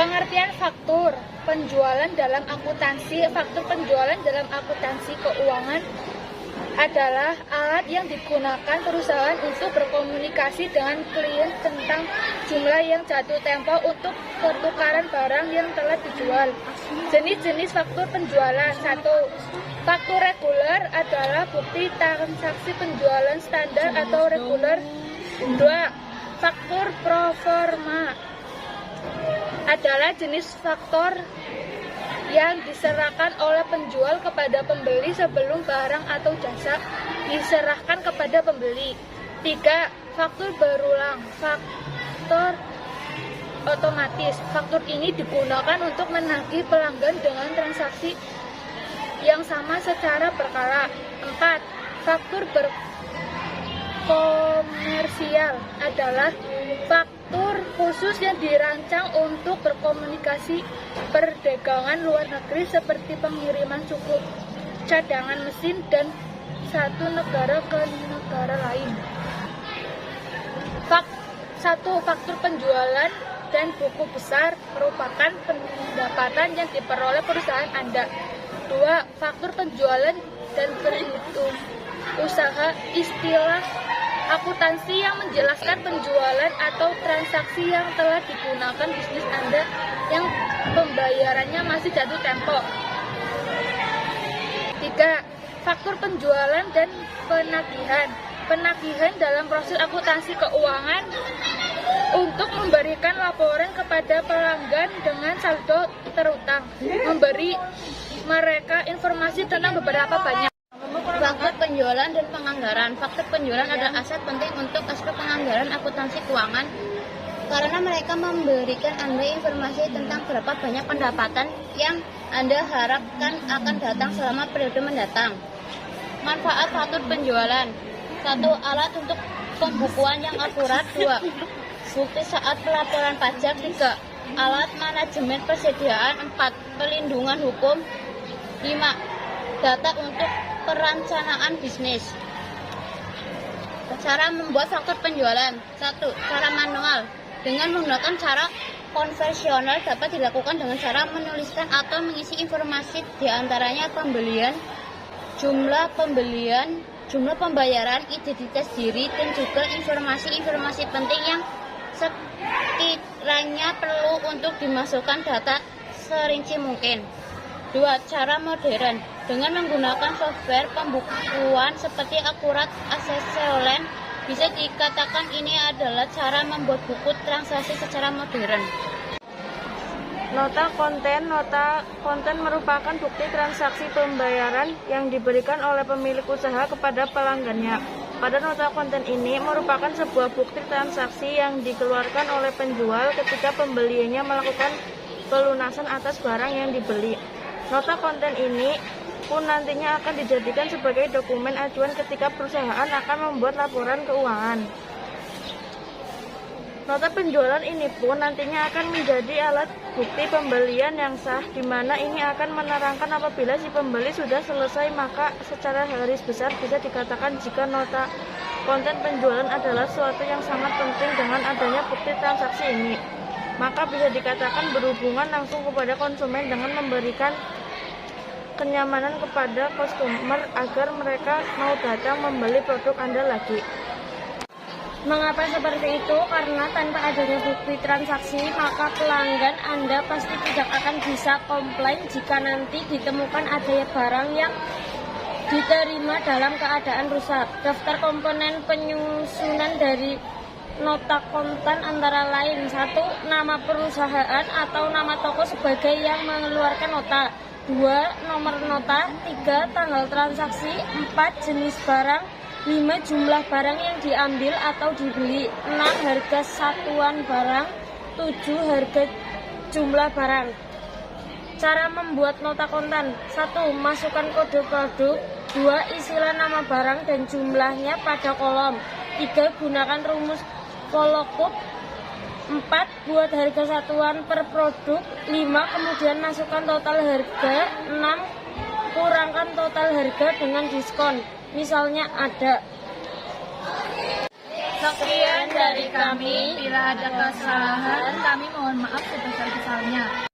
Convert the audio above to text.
Pengertian faktur penjualan dalam akuntansi. Faktur penjualan dalam akuntansi keuangan adalah alat yang digunakan perusahaan untuk berkomunikasi dengan klien tentang jumlah yang jatuh tempo untuk pertukaran barang yang telah dijual. Jenis-jenis faktur penjualan. 1. Faktur reguler adalah bukti transaksi penjualan standar atau reguler. 2. Faktur pro forma adalah jenis faktur yang diserahkan oleh penjual kepada pembeli sebelum barang atau jasa diserahkan kepada pembeli. 3. Faktur berulang. Faktur otomatis. Faktur ini digunakan untuk menagih pelanggan dengan transaksi yang sama secara berkala. 4. Faktur berkomersial adalah faktur khusus yang dirancang untuk berkomunikasi perdagangan luar negeri seperti pengiriman cukup cadangan mesin dan satu negara ke negara lain. 1. Faktur penjualan dan buku besar merupakan pendapatan yang diperoleh perusahaan Anda. 2. Faktur penjualan dan perhitung usaha istilah akuntansi yang menjelaskan penjualan atau transaksi yang telah digunakan bisnis Anda yang pembayarannya masih jatuh tempo. 3. Faktur penjualan dan penagihan. Penagihan dalam proses akuntansi keuangan untuk memberikan laporan kepada pelanggan dengan saldo terutang, memberi mereka informasi tentang beberapa banyak. Faktur penjualan dan penganggaran. Faktur penjualan adalah aset penting untuk aspek penganggaran akuntansi keuangan karena mereka memberikan Anda informasi tentang berapa banyak pendapatan yang Anda harapkan akan datang selama periode mendatang. Manfaat faktur penjualan. 1. Alat untuk pembukuan yang akurat. 2. Bukti saat pelaporan pajak. 3. Alat manajemen persediaan. 4. Pelindungan hukum. 5. Data untuk perencanaan bisnis. Cara membuat faktur penjualan. 1. Cara manual. Dengan menggunakan cara konvensional dapat dilakukan dengan cara menuliskan atau mengisi informasi diantaranya pembelian, jumlah pembelian, jumlah pembayaran, identitas diri, dan juga informasi-informasi penting yang sekiranya perlu untuk dimasukkan data serinci mungkin. 2. Cara modern. Dengan menggunakan software pembukuan seperti Akurat Assessment, bisa dikatakan ini adalah cara membuat buku transaksi secara modern. Nota konten. Nota konten merupakan bukti transaksi pembayaran yang diberikan oleh pemilik usaha kepada pelanggannya. Pada nota konten ini merupakan sebuah bukti transaksi yang dikeluarkan oleh penjual ketika pembeliannya melakukan pelunasan atas barang yang dibeli. Nota konten ini pun nantinya akan dijadikan sebagai dokumen acuan ketika perusahaan akan membuat laporan keuangan. Nota penjualan ini pun nantinya akan menjadi alat bukti pembelian yang sah, di mana ini akan menerangkan apabila si pembeli sudah selesai, maka secara garis besar bisa dikatakan jika nota konten penjualan adalah sesuatu yang sangat penting dengan adanya bukti transaksi ini, maka bisa dikatakan berhubungan langsung kepada konsumen dengan memberikan kenyamanan kepada customer agar mereka mau datang membeli produk Anda lagi. Mengapa seperti itu? Karena tanpa adanya bukti transaksi, maka pelanggan Anda pasti tidak akan bisa komplain jika nanti ditemukan adanya barang yang diterima dalam keadaan rusak. Daftar komponen penyusunan dari nota konten antara lain: 1. Nama perusahaan atau nama toko sebagai yang mengeluarkan nota. 2. Nomor nota. 3. Tanggal transaksi. 4. Jenis barang. 5. Jumlah barang yang diambil atau dibeli. 6. Harga satuan barang. 7. Harga jumlah barang. Cara membuat nota konten. 1. Masukkan kode produk. 2. Isilah nama barang dan jumlahnya pada kolom. 3. Gunakan rumus VLOOKUP. 4. Buat harga satuan per produk. 5. Kemudian masukkan total harga. 6. Kurangkan total harga dengan diskon, misalnya ada. Sekian dari kami. Bila ada kesalahan, kami mohon maaf sebesar-besarnya.